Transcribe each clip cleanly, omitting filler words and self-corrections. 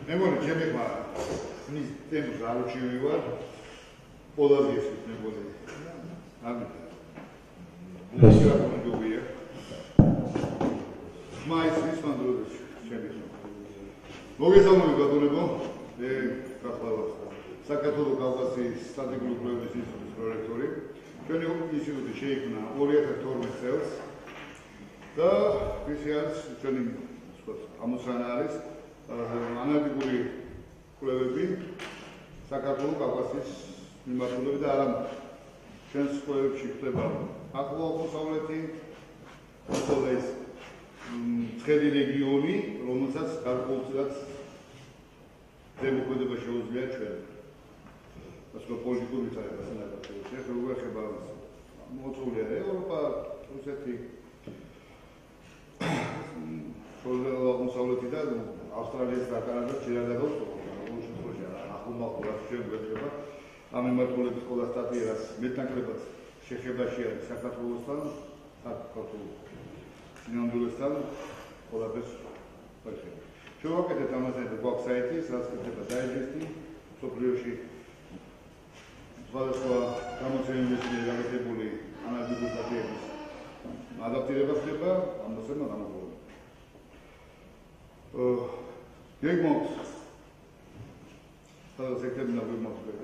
მეგონი ჩემი ხმა ის თემს არ უჩივივარ პოლარიზმის მეგონი ამიტომ ეს რა კონდუვია მაისის მანდროდეს ჩემი ხმა მოგესალმებით ბატონებო მე გახლავართ საქართველოს კავკასიის სტრატეგიული კვლევების ინსტიტუტის პრორექტორი ჩვენი ინსტიტუტი შეიქმნა 2012 წელს და ისე არის ჩვენი ამოცანა არის ანალიტიკური კვლევები საქართველოს კავკასიის მიმართულებით და არა ჩვენს კვლევებში ხდება ახლო-აღმოსავლეთი ეს ცხელი რეგიონი რომელსაც გარკვეულწილად ზემოქმედება შეუძლია ჩვენ ასე პოლიტიკური თვალსაზრისით ეს როგორ ეხება მოწოლია ევროპა რუსეთი აღმოსავლეთიდან ავსტრალიის და კანადას შეიძლება ახლომახლად შეგვეძლება ამ მიმართულებით ყველა სტატია რაც მეტნაკლებად შეხებაში არის საქართველოსთან საქართველოს სინამდვილესთან ყველაფერს ვაკეთებ. შევაკეთეთ ამაზე გვაქვს საიტი, რაც ხდება დაიჯესტი სოფლიოში სხვადასხვა გამოცემების გაკეთებული ანალიტიკური სტატიების ადაპტირება ხდება ამასემა გამოგონება. გეგმოთ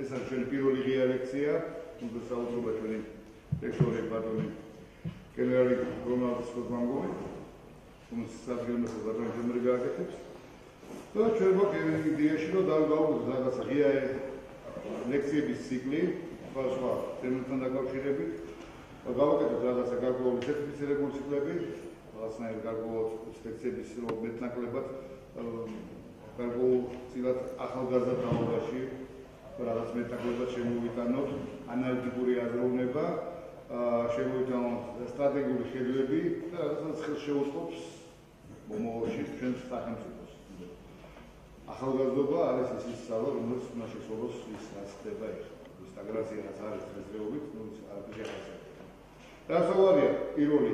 ეს არის ჩვენი პირველი ღია ლექცია, თუმცა საუბრობა ჩვენი ლექტორი ბატონი გენერალი რონალდს მანგუმი, თუმცა საგემოს ბატონი შემდგარი გააკეთებს. და ჩვენ გვაქვს იდეაში რომ დავგავოთ რაღაცა ღია ლექციების ციკლი, სხვა თემებთან დაკავშირებით. გავაკეთოთ რაღაცა გარკვეული სერტიფიცირებული ციკლები, რაღაცნაირ გარკვეულ ლექციების მეტნაკლებად გარკვეულწილად ახალგაზრდობაში რაღაც მეტნაკლებად შემოვიტანოთ ანალიტიკური აზროვნება, შემოვიტანოთ სტრატეგიული ხედვები და რაღაცა ხელს შეუწყობს მომავალში ჩვენს სახელმწიფოს. ახალგაზრდობა არის ის სწავლა, რომელიც უნდა შესრულოს ის რაც ხდება ეხლა. სტაგნაცია რაც არის დღესდღეობით, რომელიც არაფერი ახალია. დასავლარია პირველი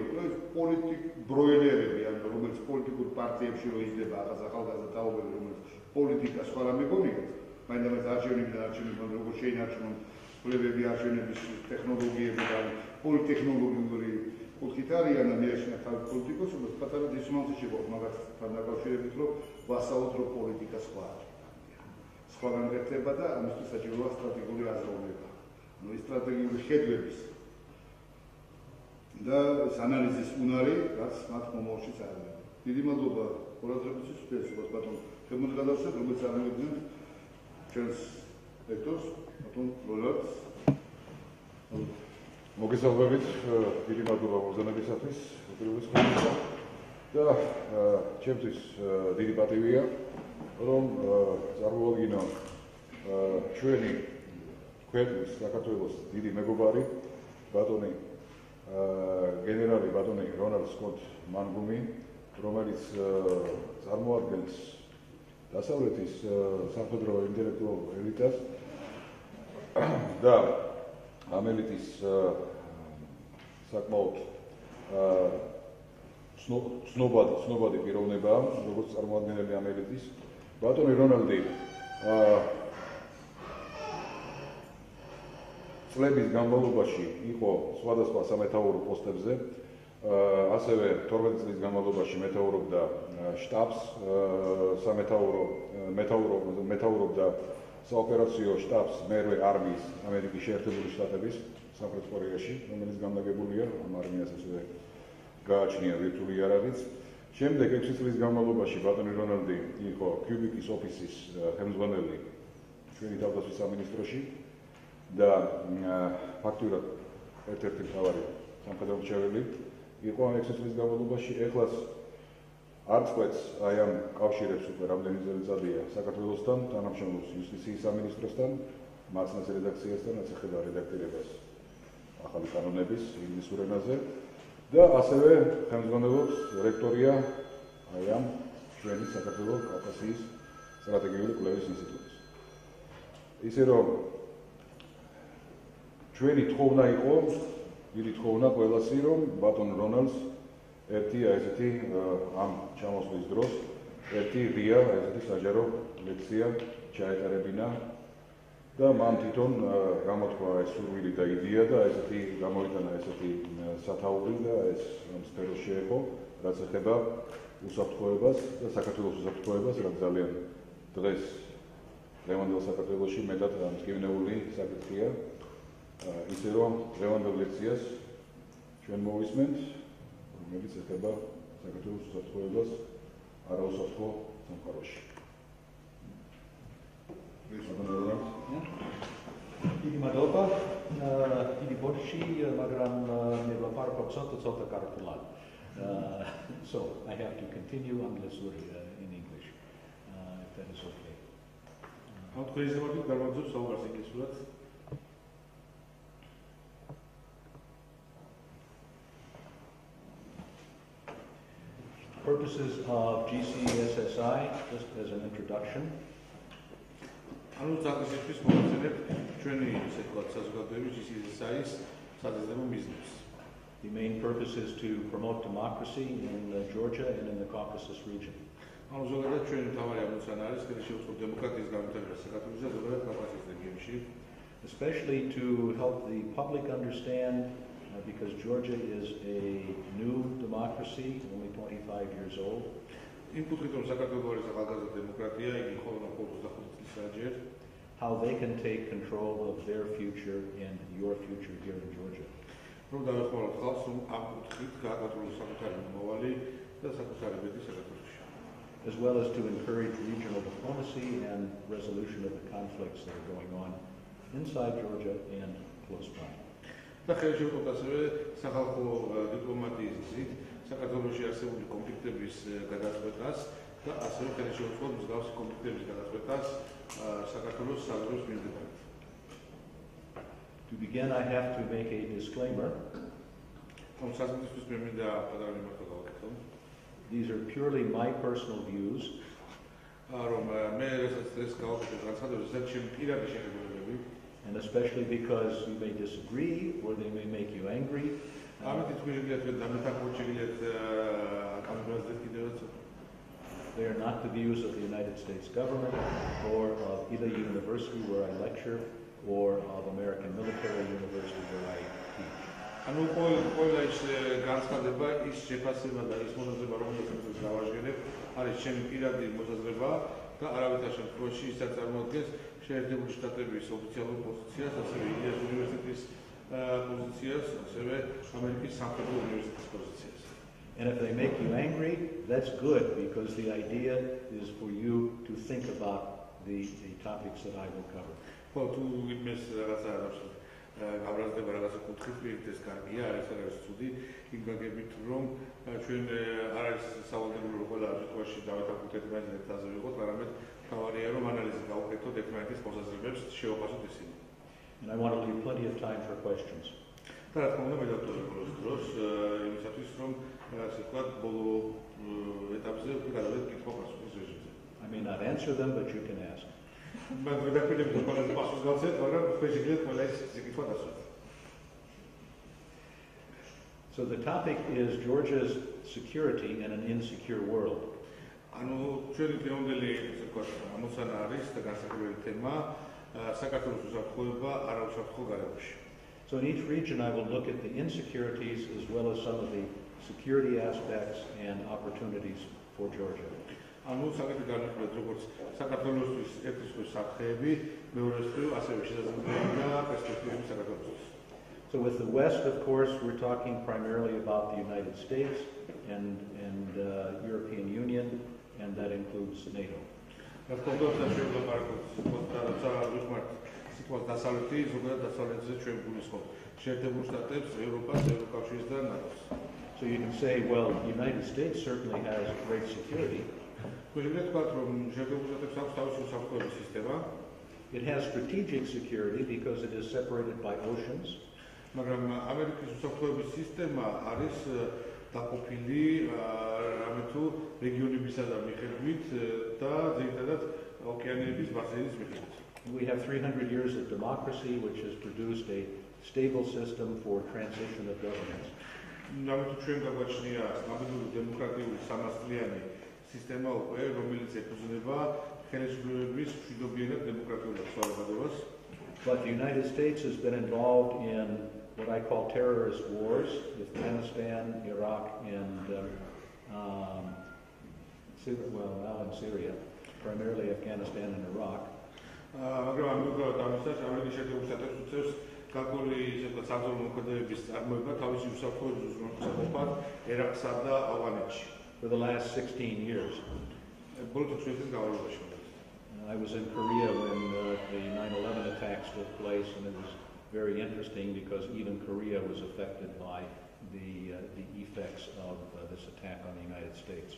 პოლიტიკ ბროილერები, ანუ რომელიც პოლიტიკურ პარტიებში რო იზრდება რაღაც ახალგაზრდა თაობები, რომელიც პოლიტიკა სხვა რამე გონიათ, მაინც არჩევნებიდან არჩევნებამდე როგორ შეინარჩუნონ კვლევები არჩევნების ტექნოლოგიები და პოლიტექნოლოგიური კუთხით არიან ამერიკაში თავი პოლიტიკოს, όμως პატარა დისონანსი შეგვაქვს მაგასთან დაკავშირებით, რომ ვასწავლოთ რომ პოლიტიკა სხვა არის. სხვაგან გეთება და ამისთვის საჭიროა სტრატეგიული აზროვნება. ანუ ეს სტრატეგიული ხედვების და ანალიზის უნარი, რაც მათ მომავალშიც არის. დიდი მადლობა ყურადღებისთვის, უპირველესად ბატონ შემოგვიდგათ, როგორც წარმოგვიდგენთ ჩვენს ლექტორს, ბატონ რონალდს. მოგესალმებით, დიდი მადლობა მოგზაურობისათვის, უპირველესად. და ჩემთვის დიდი პატივია, რომ წარმოვადგინო ჩვენი ქვეყნის საქართველოს დიდი მეგობარი, ბატონი გენერალი ბატონი რონალდ სქოთ მანგუმი, რომელიც წარმოადგენს დასავლეთის სამხედრო ინტელექტუალურ ელიტას და ამ ელიტის საკმაოდ ცნობადი პიროვნებაა, როგორც წარმოადგენელი ამ ელიტის. ბატონი რონალდი წლების განმავლობაში იყო სხვადასხვა სამეთაურო პოსტებზე, ასევე 12 წლის განმავლობაში მეთაურობდა შტაბს, მეთაურობდა საოპერაციო შტაბს მერვე არმიის ამერიკის შეერთებული შტატების სამხრეთ კორეაში, რომელიც განლაგებულია ამ არმიას ასევე გააჩნია ვირტუალური იარაღიც. შემდეგ 6 წლის განმავლობაში ბატონი რონალდი იყო კიუბიკის ოფისის ხელმძღვანელი ჩვენი თავდაცვის სამინისტროში და ფაქტურად ერთ-ერთი მთავარი სამხედრო მრჩეველი იყო ამ 6 წლის განმავლობაში. ეხლაც არც ყვეთს აი ამ კავშირებს უკვე რამდენი წელიწადია საქართველოსთან, თანამშრომლობს იუსტიციის სამინისტროსთან, მაცნეს რედაქციასთან, რაც ეხება რედაქტირებას ახალი კანონების ინგლისურ ენაზე და ასევე ხელმძღვანელობს რექტორია აი ამ ჩვენი საქართველოს კავკასიის სტრატეგიული კვლევის ინსტიტუტის. ისე რომ ჩვენი თხოვნა იყო, დიდი თხოვნა ყველასი, რომ ბატონ რონალდს ერთია ესეთი ამ ჩამოსვლის დროს ერთი ღია ესეთი საჯარო ლექცია ჩაეტარებინა და მან თვითონ გამოთქვა ეს სურვილი და იდეა და ესეთი გამოიტანა ესეთი სათაური და ეს სფერო შეეხო, რაც ეხება უსაფრთხოებას და საქართველოს უსაფრთხოებას, რაც ძალიან დღეს დღევანდელ საქართველოში მეტად მტკივნეული საკითხია. ისე რომ დღევანდელ ლექციას ჩვენ მოვისმენთ, რომელიც ეხება საქართველოს უსაფრთხოებას არაუსაფრთხო სამყაროში. დიდი მადლობა. დიდი ბორში, მაგრამ მე ვაფარებ ცოტა კარგულად. So I have to continue unless we're in English, if that is okay. Purposes of GCSSI, just as an introduction. The main purpose is to promote democracy in Georgia and in the Caucasus region. Especially to help the public understand, because Georgia is a new democracy, only 25 years old. How they can take control of their future and your future here in Georgia. As well as to encourage regional diplomacy and resolution of the conflicts that are going on inside Georgia and close by. To begin, I have to make a disclaimer. These are purely my personal views. And especially because you may disagree or they may make you angry. They are not the views of the United States government or of either university where I lecture or of American Military University where I teach. And if they make you angry, that's good, because the idea is for you to think about the topics that I will cover. And I want to leave plenty of time for questions. I may not answer them, but you can ask. So the topic is Georgia's security in an insecure world. So in each region I will look at the insecurities as well as some of the security aspects and opportunities for Georgia. So with the West, of course, we're talking primarily about the United States and European Union, and that includes NATO. So you can say, well, the United States certainly has great security. It has strategic security because it is separated by oceans. We have 300 years of democracy, which has produced a stable system for transition of governments. სისტემა უკვე, რომელიც ეკუთვნება ხელისუფლების მშვიდობიანად დემოკრატიულ ცვალებადობას. But the United States has been involved in what I call terrorist wars, Afghanistan, Iraq, and now in Syria, primarily Afghanistan and Iraq. For the last 16 years. I was in Korea when the 9/11 attacks took place, and it was very interesting because even Korea was affected by the effects of this attack on the United States.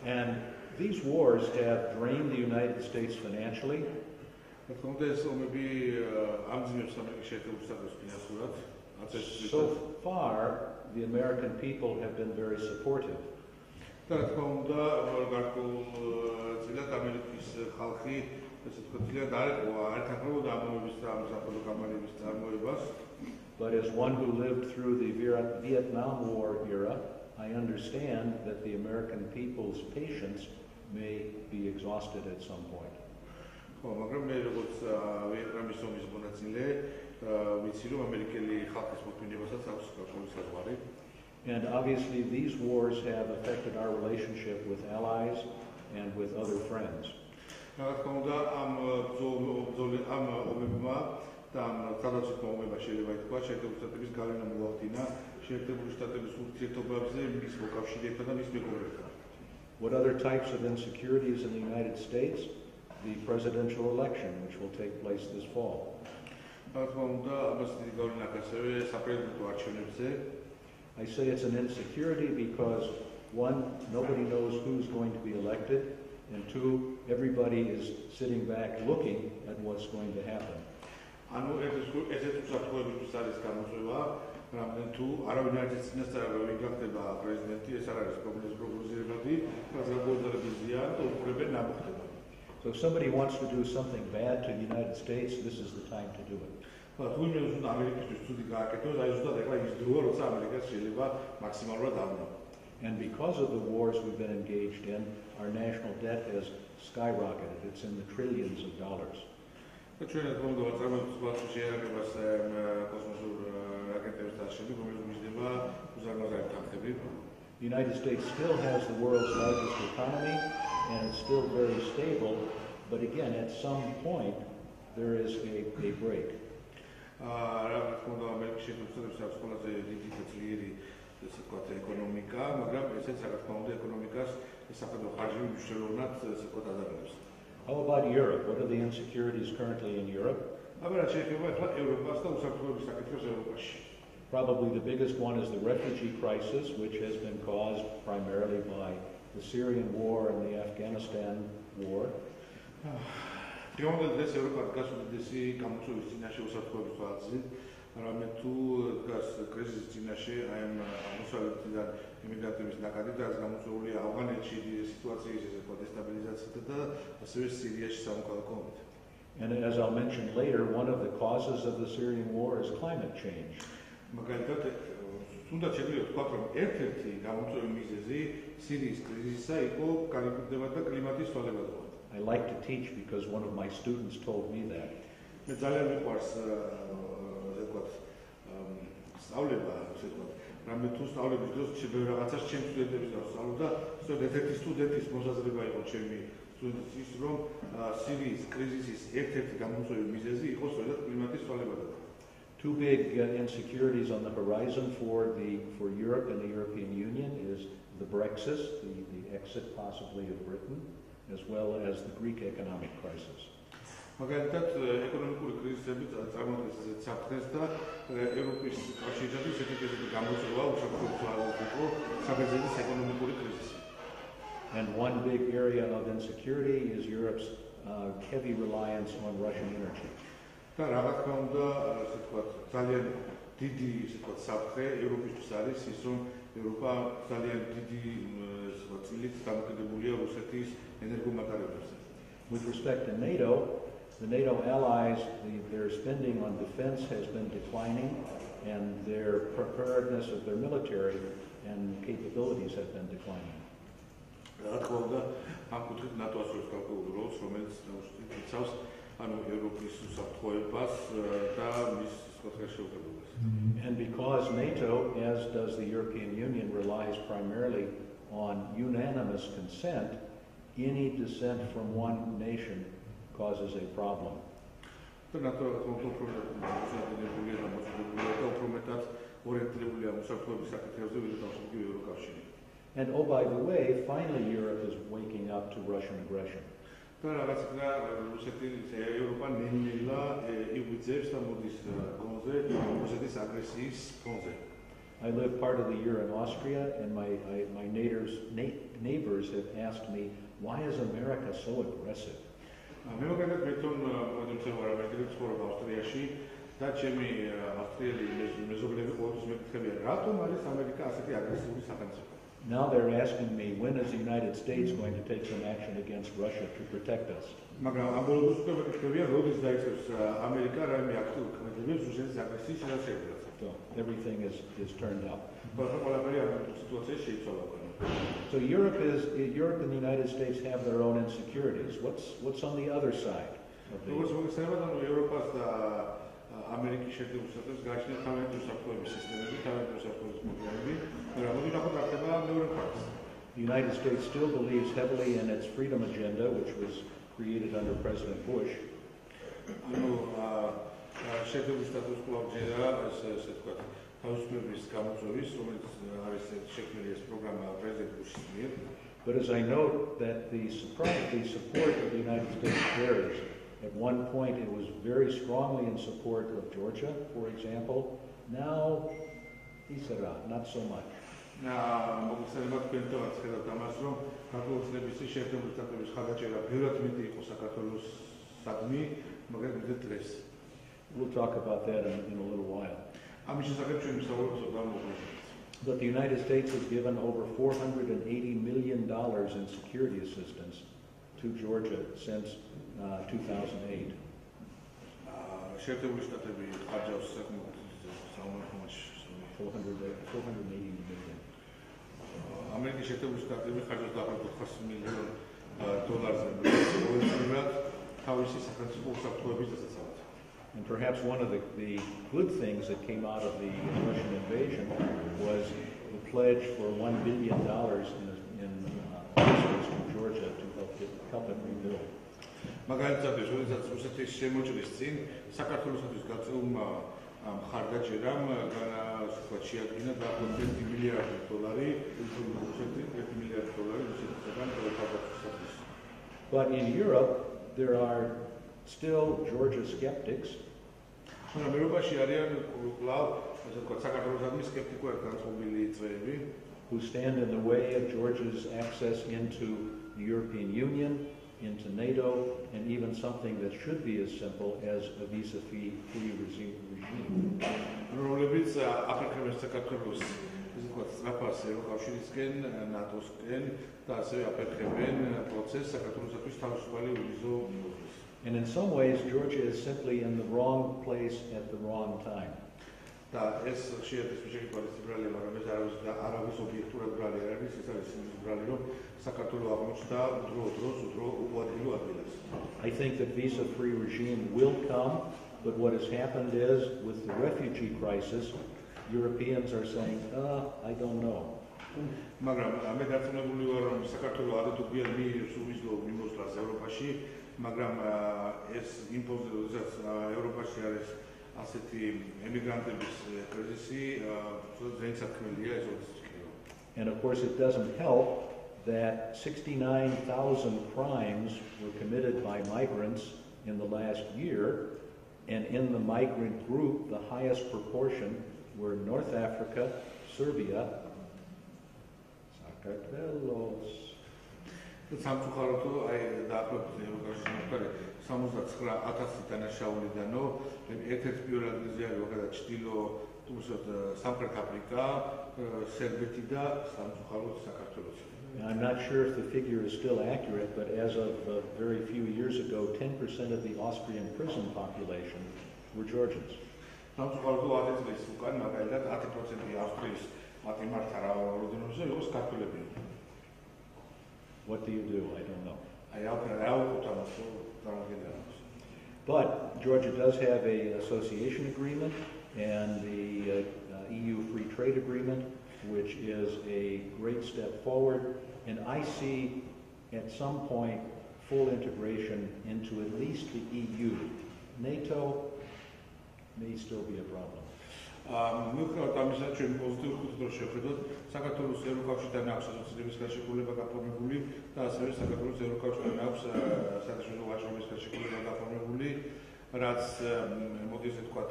And these wars have drained the United States financially. So far, the American people have been very supportive. But as one who lived through the Vietnam War era, I understand that the American people's patience may be exhausted at some point. And obviously these wars have affected our relationship with allies and with other friends. What other types of insecurities in the United States? The presidential election, which will take place this fall. I say it's an insecurity because, one, nobody knows who's going to be elected, and two, everybody is sitting back looking at what's going to happen. So if somebody wants to do something bad to the United States, this is the time to do it. And because of the wars we've been engaged in, our national debt has skyrocketed. It's in the trillions of dollars. The United States still has the world's largest economy, and it's still very stable, but again, at some point, there is a break. How about Europe? What are the insecurities currently in Europe? Probably the biggest one is the refugee crisis, which has been caused primarily by the Syrian war and the Afghanistan war. And as I'll mention later, one of the causes of the Syrian war is climate change. I like to teach because one of my students told me that. Two big insecurities on the horizon for Europe and the European Union is the Brexit, the exit possibly of Britain, as well as the Greek economic crisis. And one big area of insecurity is Europe's heavy reliance on Russian energy. და რა თქმა უნდა, ასე ვთქვათ, ძალიან დიდი, ასე ვთქვათ, საფრთხე ევროპისთვის არის ის, რომ ევროპა ძალიან დიდი წილით დამოკიდებულია რუსეთის ენერგომატარებებზე. With respect to NATO, the NATO allies, their spending on defense has been declining, and their preparedness of their military and capabilities have been declining. რა თქმა უნდა, ამ კუთხით ნატო ასრულებს გარკვეულ როლს, რომელიც იცავს ევროპის უსაფრთხოებას და მის სხვადასხვა შეუძლებლობას. And because NATO, as does the European Union, relies primarily on unanimous consent, any dissent from one nation causes a problem. And oh, by the way, finally Europe is waking up to Russian aggression. I live part of the year in Austria, and my neighbors have asked me, why is America so aggressive? Now they're asking me, when is the United States going to take some action against Russia to protect us? So everything is turned up. So Europe and the United States have their own insecurities. What's on the other side of the The United States still believes heavily in its freedom agenda, which was created under President Bush. But as I note that the support of the United States varies. At one point it was very strongly in support of Georgia, for example. Now, not so much. We'll talk about that in a little while. But the United States has given over $480 million in security assistance to Georgia since 2008. $480 million. And perhaps one of the good things that came out of the Russian invasion was the pledge for $1 billion in assistance to Georgia to help it rebuild. But in Europe, there are still Georgia skeptics who stand in the way of Georgia's access into the European Union, into NATO, and even something that should be as simple as a visa-free regime. And in some ways, Georgia is simply in the wrong place at the wrong time. I think that visa-free regime will come, but what has happened is, with the refugee crisis, Europeans are saying, I don't know. And of course it doesn't help that 69,000 crimes were committed by migrants in the last year, and in the migrant group the highest proportion were North Africa, Serbia, სამწუხაროდ აი დაახლოებით ევროკავშირის მომხდარი 79,000 დანაშაულიდანო ერთ-ერთი პირველ ადგილზე არის ვაგადა ჩtildeო თუმცა სამხრეთ აფრიკა, სერბეთი და სამწუხაროდ საქართველოც. I'm not sure if the figure is still accurate, but as of very few years ago, 10% of the Austrian prison population were Georgians. სამწუხაროდ 10 წლის უკან მაგალითად 10% ავსტრიის მათემატიკა რაოდენობაზე იყოს ქართველები. What do you do? I don't know. But Georgia does have an association agreement and the EU Free Trade Agreement, which is a great step forward. And I see at some point full integration into at least the EU. NATO may still be a problem. მიუხედავად ამისა, ჩვენ პოზიტიურ ხუთდროს შევხედოთ, საქართველოს ევროკავშირთან აქვს ასოცირების გაშეფულება გაფორმებული და ასევე საქართველოს ევროკავშირთან აქვს საერთაშორისო ვაჭრობის გაშეფულება გაფორმებული, რაც მოდი ესე ვთქვათ,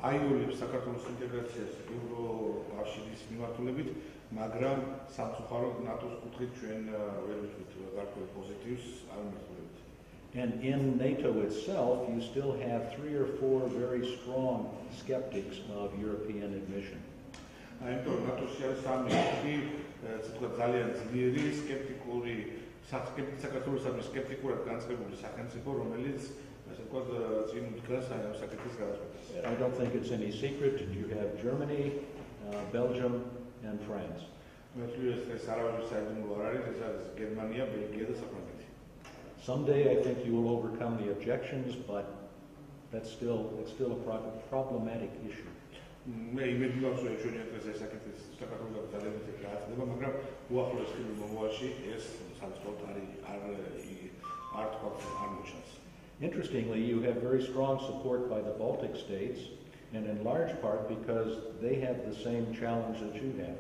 აიოლებს საქართველოს ინტეგრაციას ევროკავშირის მიმართულებით, მაგრამ სამწუხაროდ ნატოს კუთხით ჩვენ ვერ ვთვლით გარკვეულ პოზიტივს არ მიმართულებით. And in NATO itself, you still have 3 or 4 very strong skeptics of European admission. Aimtor NATO-ში არის სამი ესე ვთქვათ ძალიან ძლიერი სკეპტიკური საქართველოსადმი სკეპტიკურად განწყებული სახელმწიფო, რომელიც ესე ვთქვათ წინ უდგას ამ საკითხის გადაწყვეტას. I don't think it's any secret. You have Germany, Belgium, and France. მეცვლი ეს არავის საიდუმლო არ არის, ეს არის გერმანია, ბელგია და საფრანგეთი. Someday I think you will overcome the objections, but it's still a problematic issue. მე იმედი მაქვს, რომ ჩვენი ეს საკითხის საქართველოს დადებითი გააზრება, მაგრამ უახლოეს მომავალში ეს სამწუხაროდ არ მოჩანს. Interestingly, you have very strong support by the Baltic states, and in large part because they have the same challenge that you have.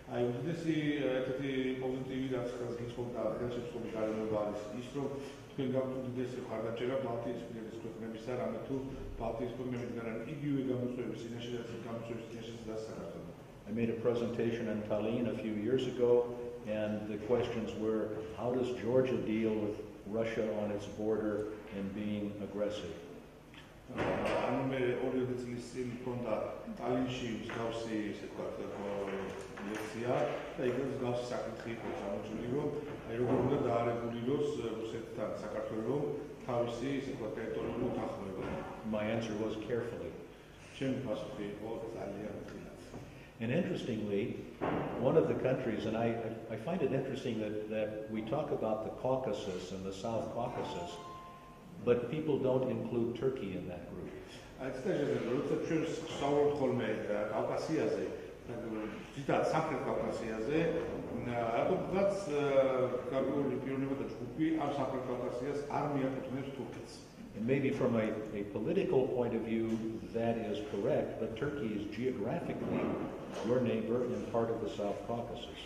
აი უდიდესი ერთი პოზიტივი რაც გიწყობდა ხელშეწყობის გარემოება არის ის, რომ თქვენ გაქვთ უდიდესი მხარდაჭერა ბალტიის პირების ქვეყნებისა, რამე თუ ბალტიის ქვეყნებიდან იგივე გამოწვევების წინაშე და გამოწვევების წინაშე და საქართველოს. I made a presentation in Tallinn a few years ago, and the questions were, how does Georgia deal with Russia on its border and being aggressive? ანუ მე 2 წლის წინ მქონდა ტალინში მსგავსი ესე ვთქვათ ლექცია და იქ მსგავსი საკითხი იყო გამოჩვენილი, რომ აი როგორ უნდა დაარეგულიროს რუსეთთან საქართველოს თავისი ესე ვთქვათ ტერიტორიული უთანხმოება. My answer was carefully. ჩემი პასუხი იყო ძალიან მძიმედ. And interestingly, one of the countries, and I find it interesting that we talk about the Caucasus and the South Caucasus, but people don't include Turkey in that group. It's rotsa ჩვენ ვსაუბრობთ ხოლმე კავკასიაზე, ძირითადად სამხრეთ კავკასიაზე, რატომღაც გარკვეული პიროვნება და ჯგუფი ამ სამხრეთ კავკასიას არ მიაკუთვნებს თურქეთს. And maybe from a political point of view, that is correct, but Turkey is geographically your neighbor and part of the South Caucasus.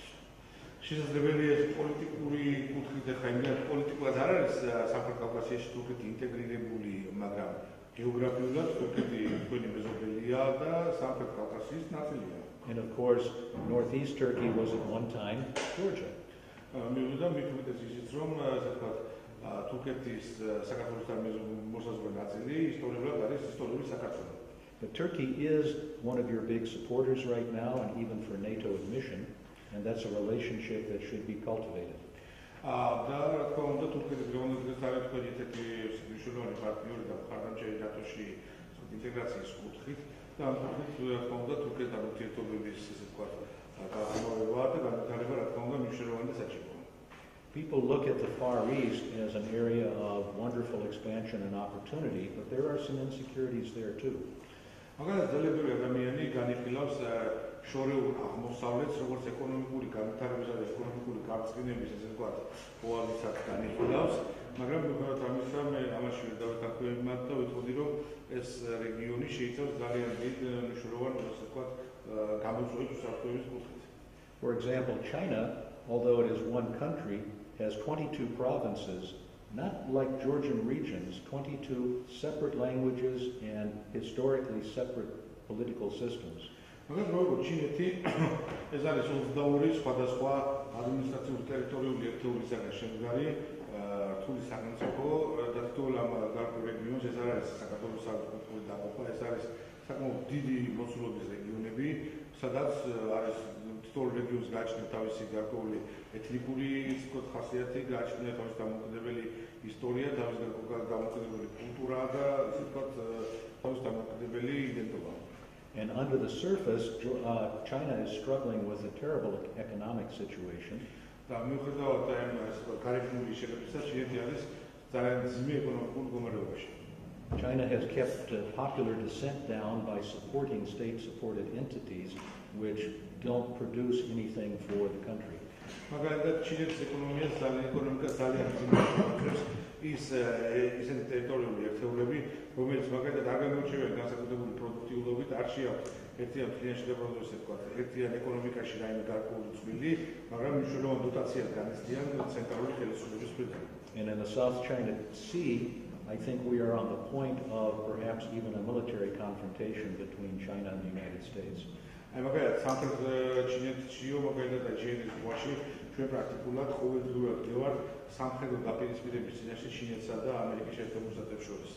შესაძლებელია პოლიტიკური კუთხით ახლა იმედად პოლიტიკურად არ არის სამხრეთ კავკასიაში თურქეთი ინტეგრირებული, მაგრამ გეოგრაფიულად თურქეთი თქვენი მეზობელია და სამხრეთ კავკასიის ნაწილია. And of course, northeast Turkey was at one time Georgia. მიუხედავად მით უმეტეს ისიც, რომ ასე ვთქვათ თურქეთის საქართველოსთან მოსაზღვრე ნაწილი ისტორიულად არის ისტორიული საქართველო. But Turkey is one of your big supporters right now, and even for NATO admission. And that's a relationship that should be cultivated. და რა თქმა უნდა თურქეთის გეონოძგეს არის თქვენი ერთ-ერთი მნიშვნელოვანი პარტნიორი და მხარდამჭერი ნატოში ინტეგრაციის კუთხით და ამ კუთხით რა თქმა უნდა თურქეთთან ურთიერთობების ესე ვთქვათ გაღრმავება და განვითარება რა თქმა უნდა მნიშვნელოვანი და საჭიროა. People look at the Far East as an area of wonderful expansion and opportunity, but there are some insecurities there too. მაგალითად ძალიან ბევრი ადამიანი განიხილავს შორეულ აღმოსავლეთს როგორც ეკონომიკური განვითარებისა და ეკონომიკური გარწყინების ესე ვთქვათ ოაზისად განიხილავს, მაგრამ მიუხედავად ამისა მე ამაში ვერ დავეთანხმებინათ და ვიტყოდი, რომ ეს რეგიონი შეიცავს ძალიან დიდ მნიშვნელოვან ესე ვთქვათ გამოწვევებს უსაფრთხოების კუთხით. For example, China, although it is one country, has 22 provinces, not like Georgian regions, 22 separate languages and historically separate political systems. მაგრამ როგორც ჩინეთი ეს არის 22 სხვადასხვა ადმინისტრაციული ტერიტორიული ერთეულისაგან შემდგარი რთული სახელმწიფო და თითოეულ ამ გარკვეულ რეგიონს ეს არის საქართველოს საკუთრივ დაყოფა, ეს არის საკმაოდ დიდი მოცულობის რეგიონები, სადაც არის თითოეულ რეგიონს გააჩნია თავისი გარკვეული ეთნიკური ხასიათი, გააჩნია თავისი დამოუკიდებელი ისტორია, თავისი დამოუკიდებელი კულტურა და ისე ვთქვათ თავისი დამოუკიდებელი იდენტობა. And under the surface, China is struggling with a terrible economic situation. და მიუხედავად ამ გარეგნული შეფერილობისა, ჩინეთი არის ძალიან ძიმე ეკონომიკურ მდგომარეობაში. China has kept popular dissent down by supporting state-supported entities which don't produce anything for the country. მაგალითად, ჩინეთის ეკონომიკა ძალიან ძიმე აკეთებს ისეთი ტერიტორიული ერთეულები, რომელიც მაგალითად არ გამოირჩევიან განსაკუთრებული პროდუქტიულობით, არ შეაქვს ერთიან ფინანსში და პროდუქტს ეთქვათ, ერთიან ეკონომიკაში რაიმე გარკვეული წვლილი, მაგრამ მნიშვნელოვან დოტაციას განიცდიან ცენტრალური ხელისუფლების მხრიდან. And in the South China Sea, I think we are on the point of perhaps even a military confrontation between China and the United States. აი მაგალითად, სამხრეთ ჩინეთშიო მაგალითად ჩინეთის ზღვაში ჩვენ პრაქტიკულად ყოველდღიურად ვიყავართ სამხედრო დაპირისპირების წინაშე ჩინეთსა და ამერიკის შეერთებულ შტატებს შორის.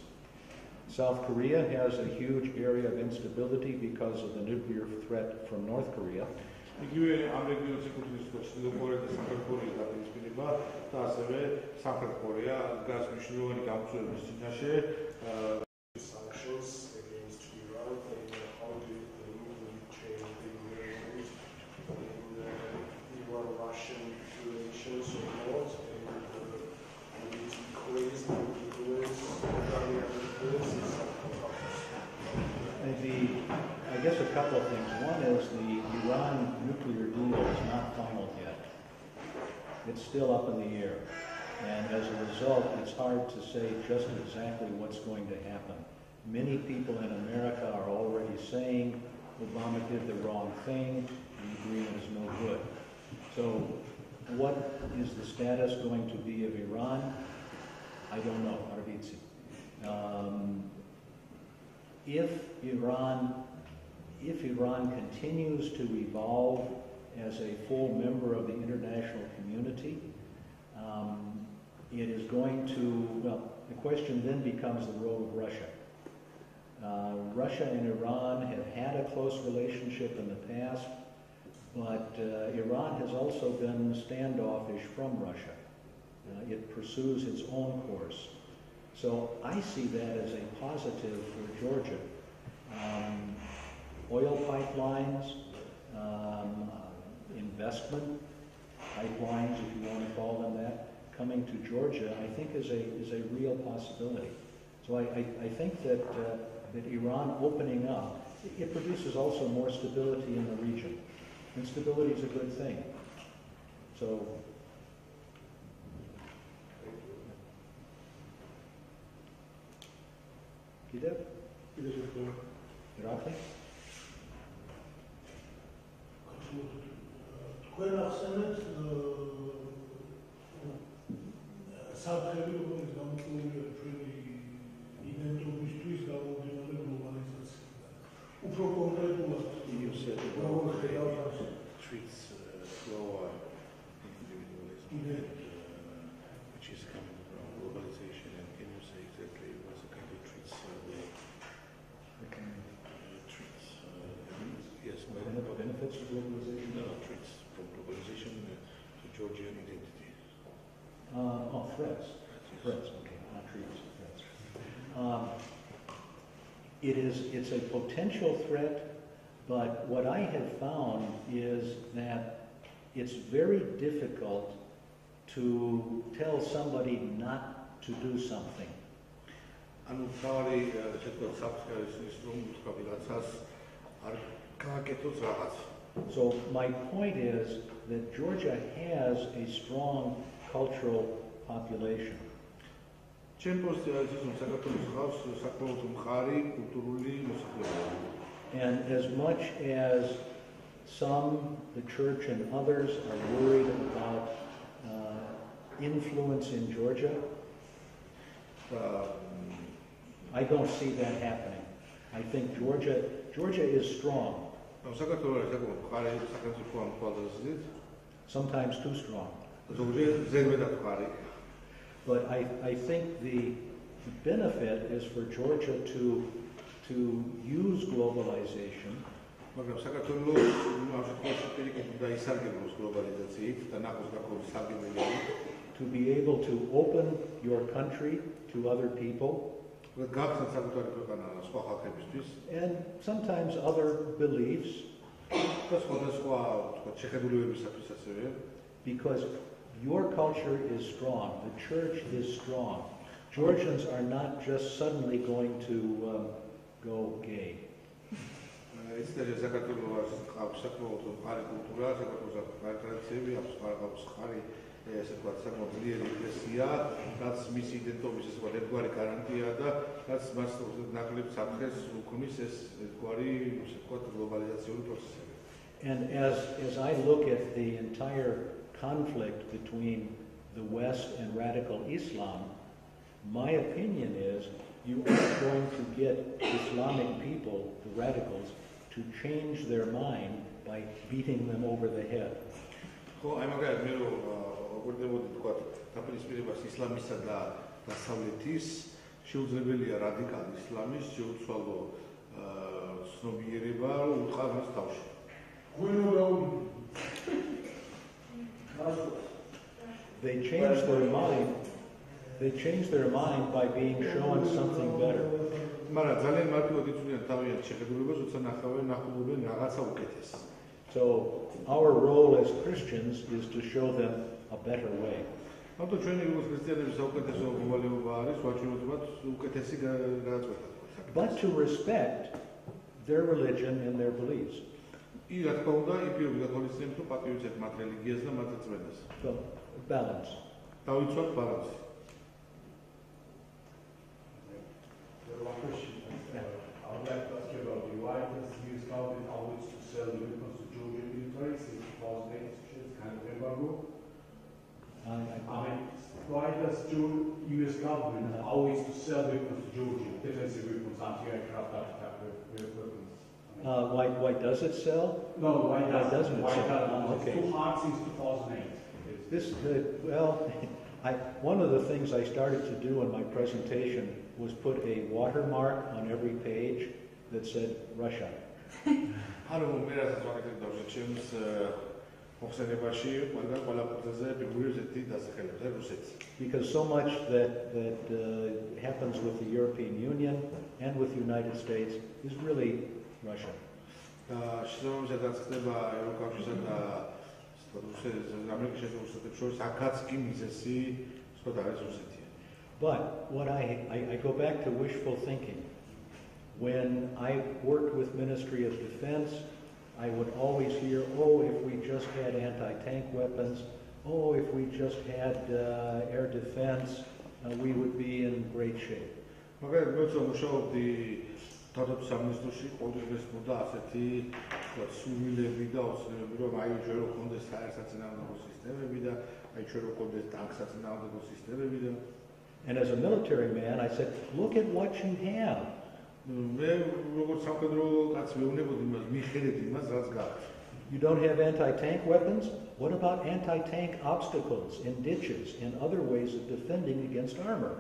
South Korea has a huge area of instability because of the nuclear threat from North Korea. იგივე ამ რეგიონის ეკუთვნის ჩრდილო კორეა და სამხრეთ კორეის დაპირისპირება და ასევე სამხრეთ კორეა დგას მნიშვნელოვანი გამოცდილების წინაშე sanctions against Iran and how do you change the relations in Iran-Russian relations or not, and will it increase the influence of Iranian influence in South I guess a couple of things. One is the Iran nuclear deal is not final yet. It's still up in the air. And as a result, it's hard to say just exactly what's going to happen. Many people in America are already saying Obama did the wrong thing, the agreement is no good. So what is the status going to be of Iran? I don't know. If Iran continues to evolve as a full member of the international community, it is going to, well, the question then becomes the role of Russia. Russia and Iran have had a close relationship in the past, but Iran has also been standoffish from Russia. It pursues its own course. So I see that as a positive for Georgia. Oil pipelines, investment pipelines, if you want to call them that, coming to Georgia, I think is a real possibility. So I think that Iran opening up, it produces also more stability in the region. And stability is a good thing. So. Kidev? Irakli? თქვენ ახსენეთ საფრთხები რომელიც გამოწვეულია ჩვენი იდენტობისთვის გამომდინარე გლობალიზაციიდან. უფრო კონკრეტულად როგორ ხედავთ treats slower individualism, which is coming from globalization, and can you say exactly what the country treats yes, benefits of globalization? No, treats from globalization to Georgian identity. Threats. Threats, okay, not treats, threats. It's a potential threat, but what I have found is that it's very difficult to tell somebody not to do something. So my point is that Georgia has a strong cultural population. And as much as some, the church and others, are worried about influence in Georgia, I don't see that happening. I think Georgia is strong. Sometimes too strong. But I think the benefit is for Georgia to use globalization to be able to open your country to other people and sometimes other beliefs, because your culture is strong, the church is strong. Georgians are not just suddenly going to go gay. And as I look at the entire conflict between the West and radical Islam, my opinion is you are going to get Islamic people, the radicals, to change their mind by beating them over the head. They change their mind by being shown something better. So our role as Christians is to show them a better way. But to respect their religion and their beliefs. So, balance. One question. I would like to ask you about the why does the US government always to sell the weapons to Georgian military since 2008, which is kind of embargo? Why does US government always to sell weapons to Georgia, defensive weapons, anti-aircraft weapons? Why does it sell? No, why doesn't it sell? It's too hard since 2008. One of the things I started to do in my presentation was put a watermark on every page that said Russia. Because so much that happens with the European Union and with the United States is really Russia. But what I go back to wishful thinking. When I worked with Ministry of Defense, I would always hear, oh, if we just had anti-tank weapons, oh, if we just had air defense, we would be in great shape. And as a military man, I said, look at what you have. You don't have anti-tank weapons? What about anti-tank obstacles and ditches and other ways of defending against armor?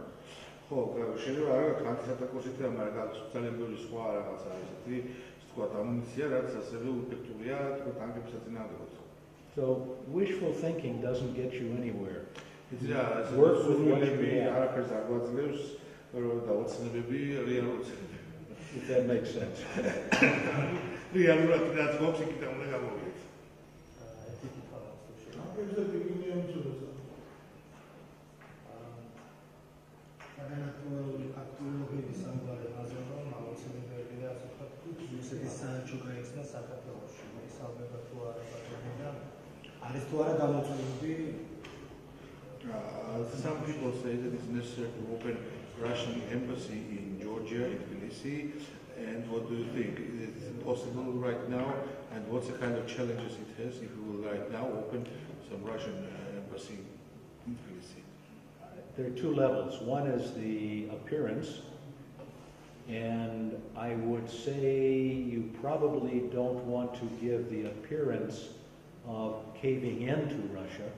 So wishful thinking doesn't get you anywhere. Work with what you have. If that makes sense. Some people say that it's necessary to open Russian embassy in Georgia, in Tbilisi. And what do you think? Is it possible right now? And what's the kind of challenges it has if we will right now open some Russian embassy in Tbilisi? There are two levels. One is the appearance, And I would say you probably don't want to give the appearance of caving into Russia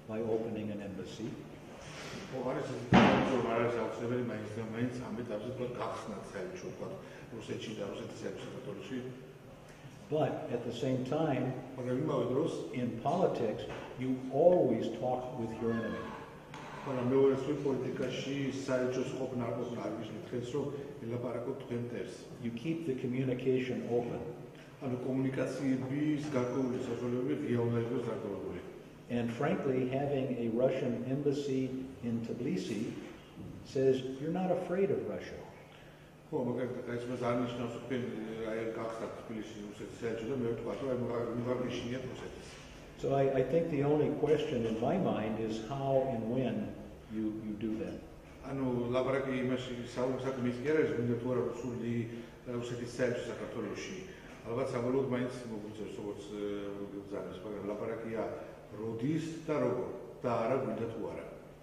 by opening an embassy. But at the same time, in politics, you always talk with your enemy. You keep the communication open. And frankly, having a Russian embassy in Tbilisi says you're not afraid of Russia. So I think the only question in my mind is how and when you do that.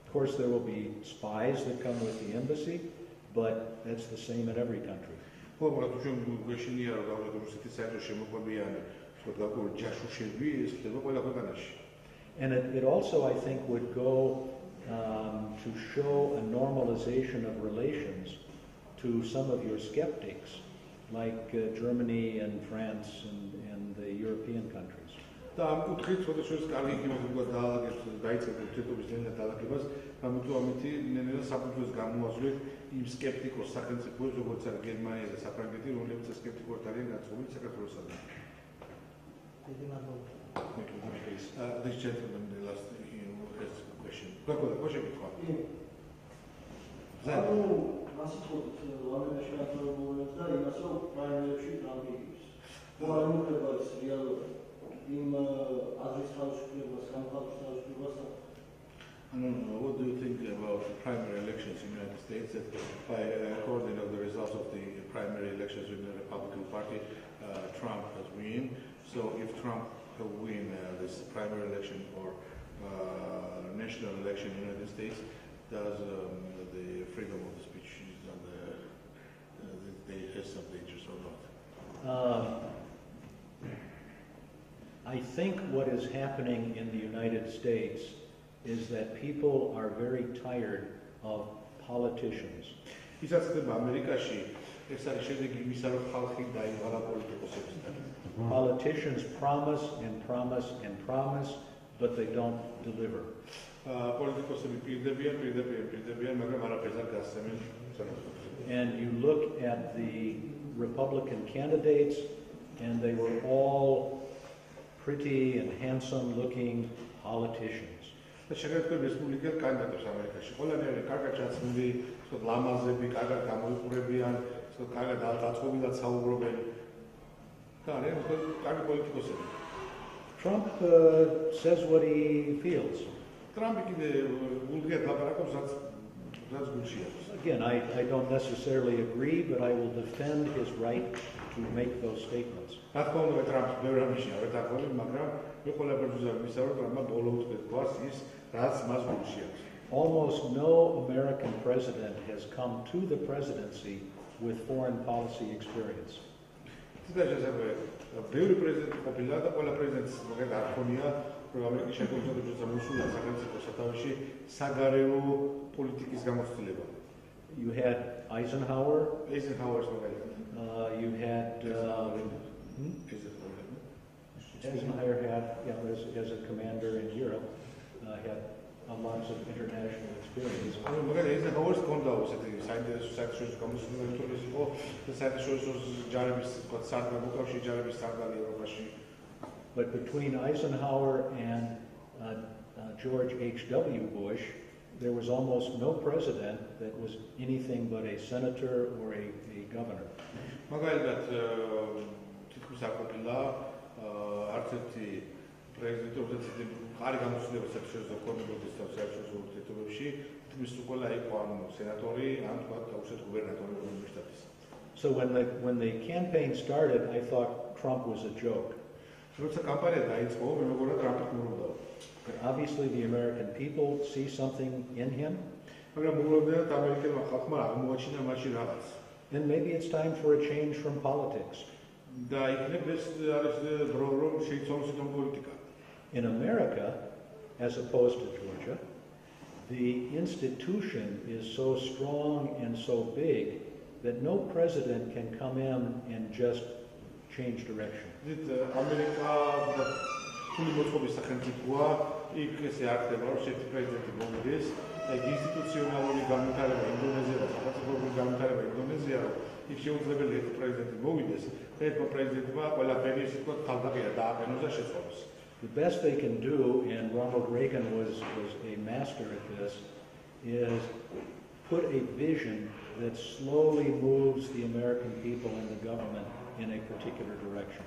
Of course, there will be spies that come with the embassy, but that's the same in every country. And it also, I think, would go to show a normalization of relations to some of your skeptics, like Germany and France and the European countries. This gentleman, the last has a question. What do you think about the primary elections in the United States? That according to the results of the primary elections in the Republican Party, Trump has won. So if Trump win this primary election or national election in the United States, does the freedom of speech has some dangers or not? I think what is happening in the United States is that people are very tired of politicians. Politicians promise and promise and promise, but they don't deliver. And you look at the Republican candidates, and they were all pretty and handsome looking politicians. Trump says what he feels. Again, I don't necessarily agree, but I will defend his right to make those statements. Almost no American president has come to the presidency with foreign policy experience. You had Eisenhower. You had Eisenhower had, as a commander in Europe, had lots of international experience. But between Eisenhower and George H.W. Bush, there was almost no president that was anything but a senator or a governor. So when the campaign started, I thought Trump was a joke. But obviously the American people see something in him. then maybe it's time for a change from politics. In America, as opposed to Georgia, the institution is so strong and so big that no president can come in and just change direction. The best they can do, and Ronald Reagan was a master at this, is put a vision that slowly moves the American people and the government in a particular direction.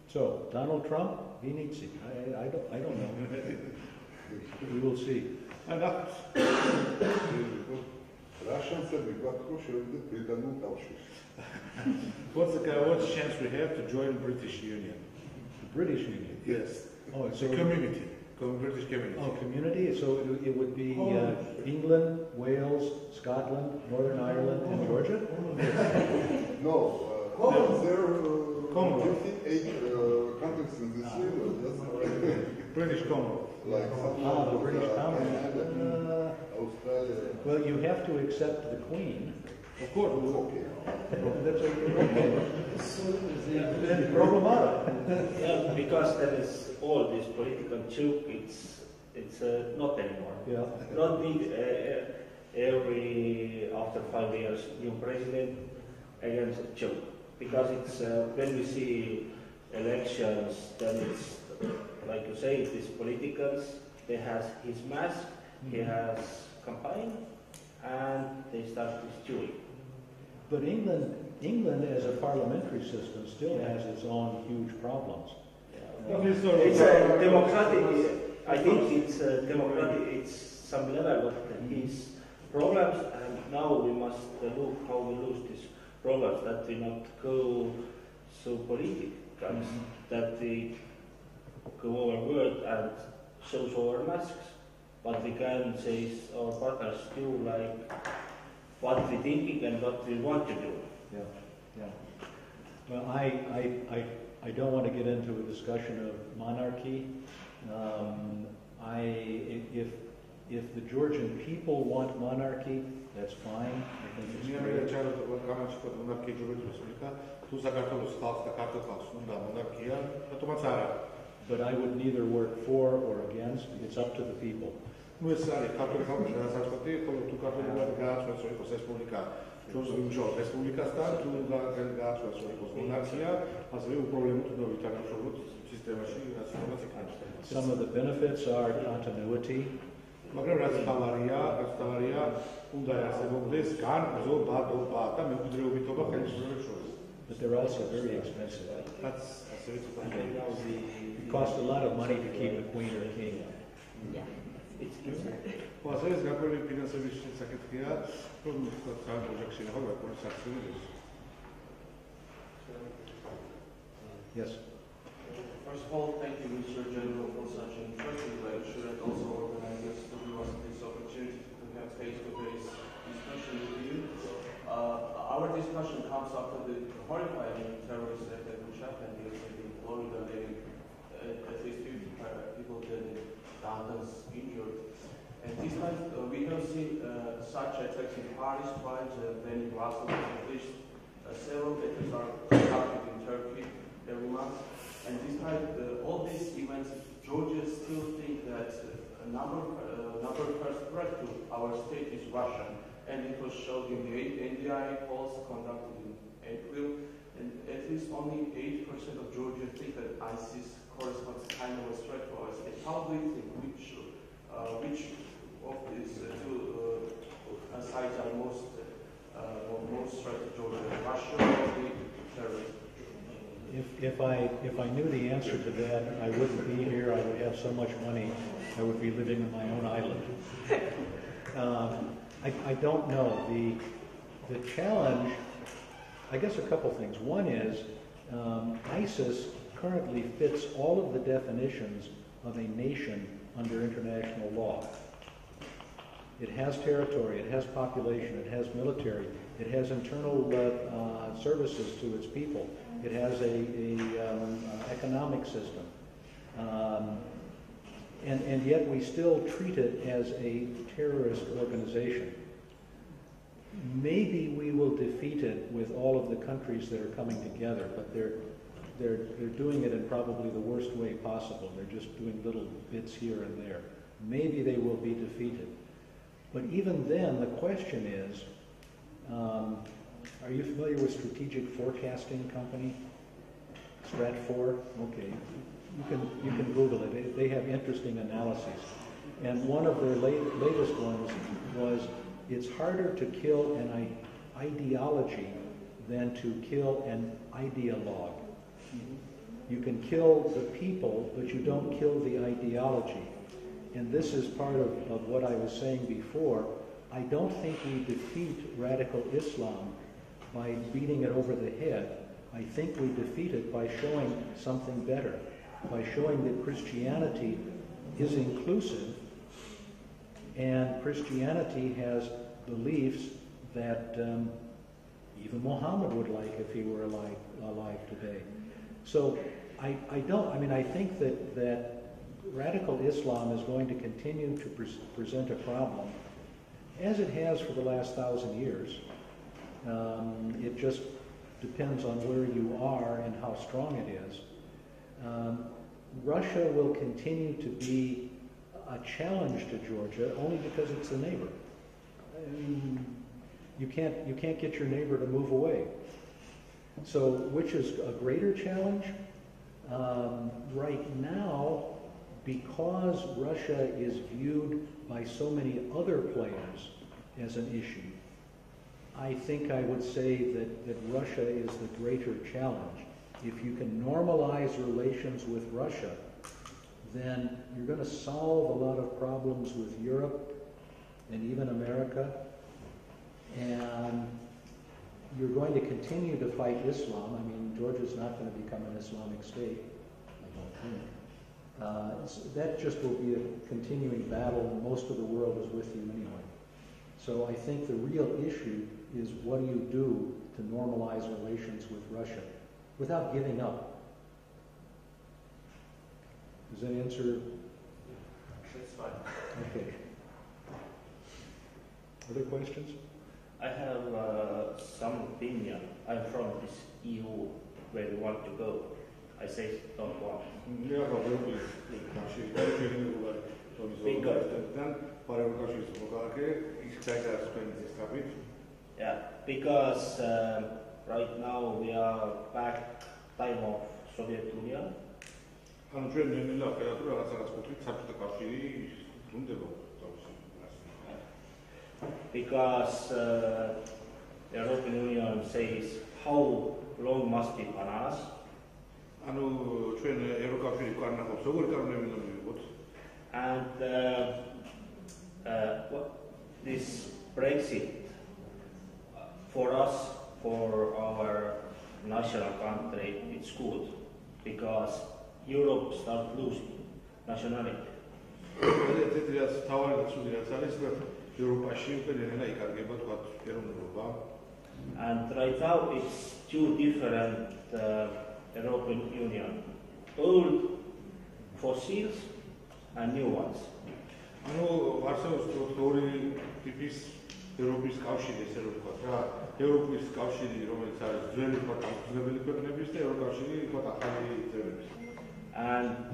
So, Donald Trump, Vinicius, I don't know. We will see. What's the chance we have to join the British Union? The British Union? Yes. Oh, it's a community. British community. Oh, community? So it would be England, Wales, Scotland, Northern Ireland, and Georgia? No. There are 58 countries in this union. British Commonwealth. Like the British Commonwealth. Australia. Well, you have to accept the Queen. Of course. Okay. That's okay. Problematic. Yeah, because that is all this political joke. It's not anymore. Yeah. Not need every after 5 years new president against a joke, because it's when we see elections, then it's like you say, these politicals. They has his mask, he has campaign, and they start stealing. But England as a parliamentary system still has its own huge problems. It's a democratic. I think it's a democratic. It's some level of his problems, and now we must look how we lose these problems. That we not go so political, that we go over word and show our masks, but we can say our partners do like what we thinking and what we want to do. Yeah. Well, I don't want to get into a discussion of monarchy. If the Georgian people want monarchy, that's fine. I think it's great. But I would neither work for or against. It's up to the people. Some of the benefits are continuity. But they're also very expensive. It costs a lot of money to keep a queen or a king. Yes. First of all, thank you, Mr. General, for such an interesting lecture, and also organizers to give us this opportunity to have face-to-face discussion with you. Our discussion comes after the horrifying terrorist attack which happened yesterday in Florida, leaving at least 50 people dead and dozens injured. And this time we have seen such attacks in Paris twice, then in Brussels, at least several attacks are conducted in Turkey every month. And this time, all these events, Georgia still think that number first threat to our state is Russia. And it was shown in the NDI polls conducted in April, and at least only 8% of Georgia think that ISIS corresponds kind of a threat to our state. How do you think which of these two sides are most threat to Georgia, Russia or the terrorists? If I knew the answer to that, I wouldn't be here. I would have so much money. I would be living on my own island. I don't know. The challenge I guess a couple things. One is ISIS currently fits all of the definitions of a nation under international law. It has territory, it has population, it has military, it has internal services to its people, it has an economic system. And yet we still treat it as a terrorist organization. Maybe we will defeat it with all of the countries that are coming together, but they're doing it in probably the worst way possible. They're just doing little bits here and there. Maybe they will be defeated. But even then, the question is, are you familiar with Strategic Forecasting Company? Strat4? Okay. You can Google it. They have interesting analyses. And one of their latest ones was, it's harder to kill an ideology than to kill an ideologue. You can kill the people, but you don't kill the ideology. And this is part of what I was saying before. I don't think we defeat radical Islam by beating it over the head. I think we defeat it by showing something better, by showing that Christianity is inclusive, and Christianity has beliefs that even Muhammad would like if he were alive today. So I think that radical Islam is going to continue to present a problem, as it has for the last 1,000 years. It just depends on where you are and how strong it is. Russia will continue to be a challenge to Georgia only because it's the neighbor. You can't get your neighbor to move away. So which is a greater challenge? Right now, because Russia is viewed by so many other players as an issue, I think I would say that Russia is the greater challenge. If you can normalize relations with Russia, then you're going to solve a lot of problems with Europe and even America, and you're going to continue to fight Islam. I mean, Georgia's not going to become an Islamic state, I don't think. That just will be a continuing battle, and most of the world is with you anyway. So I think the real issue is, what do you do to normalize relations with Russia without giving up? Does that answer? That's fine. Okay. Other questions? I have some opinion. I'm from this EU where we want to go. I say don't want. Yeah, because right now we are back time of Soviet Union. Because the European Union says how long must be bananas. And this Brexit for us, for our national country, it's good because Europe starts losing nationality. And right now it's two different European Union, old fossils and new ones. And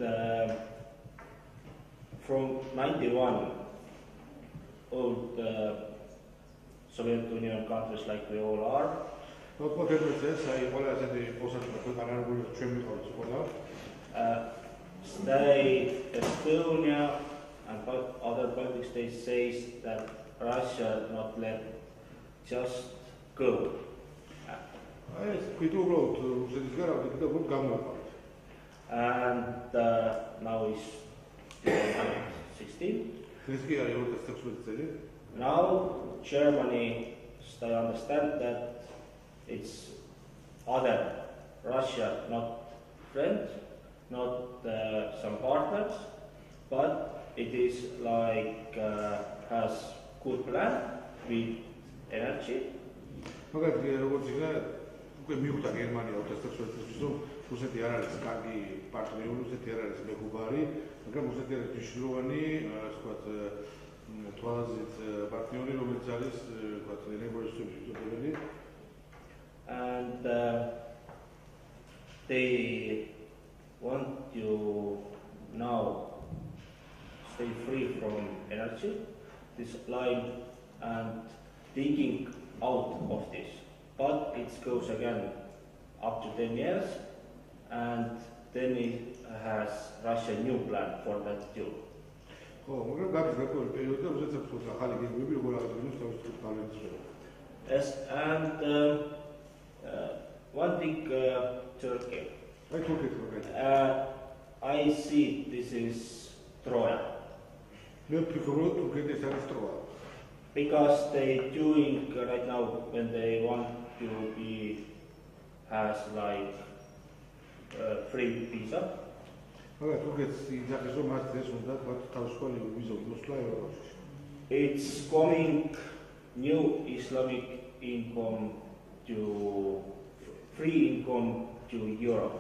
from 91, old Soviet Union countries like we all are, stay Estonia and other Baltic states says that Russia not let just go. And now it's 2016. Now Germany, I understand that it's other Russia, not friends, not some partners, but it is like has good plan with energy. მაგალითად, როგორც იქნა, უკვე მიხვდა გერმანია 1919 წელს, რომ რუსეთი არ არის კარგი პარტნიორი, რუსეთი არ არის მეგობარი, მაგრამ რუსეთი არის მნიშვნელოვანი, ასე ვთქვათ, თვალსაზრისით პარტნიორი, რომელიც არის, ვთქვათ, ენერგორესურსების მიწოდებელი. And they want you now stay free from energy, this line, and digging out of this. But it goes again up to 10 years, and then it has Russia new plan for that too. Yes, and one thing, Turkey. I see this is Troya. Because they doing right now when they want to be has like free visa. It's coming new Islamic income to free income to Europe.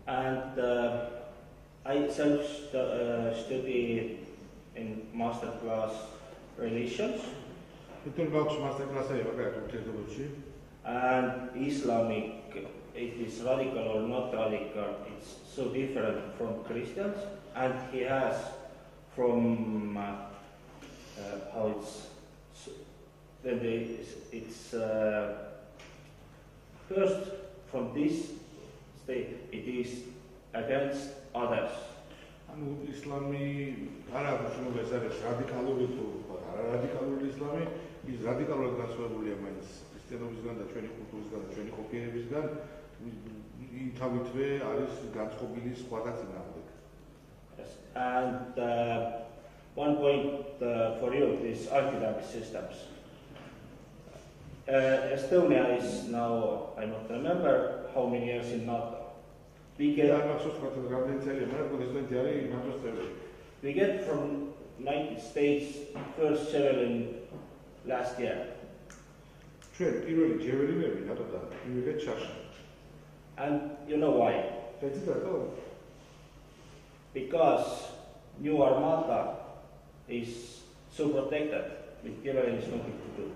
And I self-study in master class relations. And Islamic, it is radical or not radical, it's so different from Christians. And he has from how it's then it's first from this state it is against others. Islami არაბულს არის რადიკალური თუ არა რადიკალური ისლამი ის რადიკალურად განსხვავებულია მაინც ქრისტიანობისგან და ჩვენი კულტურისგან და ჩვენი ყოფიერებისგან თავითვე არის განწყობილი სხვათა წინააღმდეგ. Yes, and one point for you is architect systems. Estonia is now, I don't remember how many years in NATO. We get from United States first javelin last year. And you know why? Because new Armada is so protected with javelin is nothing to do.